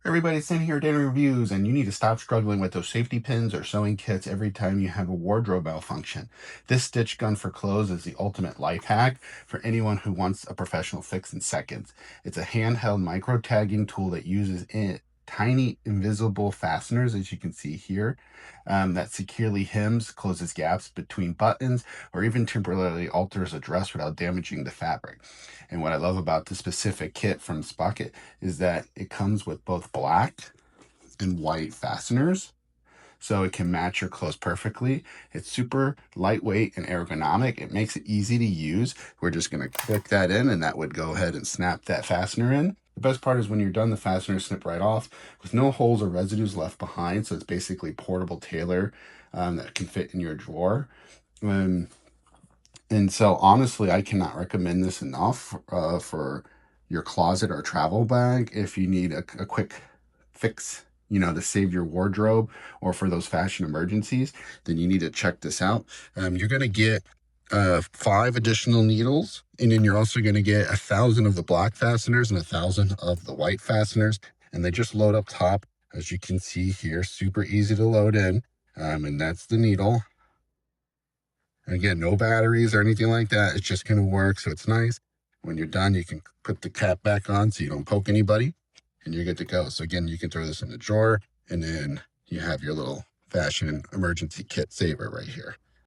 Everybody, Sam here, Daily Reviews, and you need to stop struggling with those safety pins or sewing kits every time you have a wardrobe malfunction. This stitch gun for clothes is the ultimate life hack for anyone who wants a professional fix in seconds. It's a handheld micro tagging tool that uses tiny invisible fasteners, as you can see here, that securely hems, closes gaps between buttons, or even temporarily alters a dress without damaging the fabric. And what I love about this specific kit from Sprocket is that it comes with both black and white fasteners, so it can match your clothes perfectly. It's super lightweight and ergonomic. It makes it easy to use. We're just going to click that in, and that would go ahead and snap that fastener in. The best part is when you're done, the fasteners snip right off with no holes or residues left behind. So it's basically portable tailor that can fit in your drawer. And so honestly, I cannot recommend this enough for your closet or travel bag if you need a quick fix, to save your wardrobe, or for those fashion emergencies. Then you need to check this out. You're going to get 5 additional needles, and then you're also going to get 1,000 of the black fasteners and 1,000 of the white fasteners, and they just load up top, as you can see here. Super easy to load in, and that's the needle. Again, no batteries or anything like that. It's just going to work, so it's nice. When you're done, you can put the cap back on so you don't poke anybody, and you're good to go. So again, you can throw this in the drawer, and then you have your little fashion emergency kit saver right here.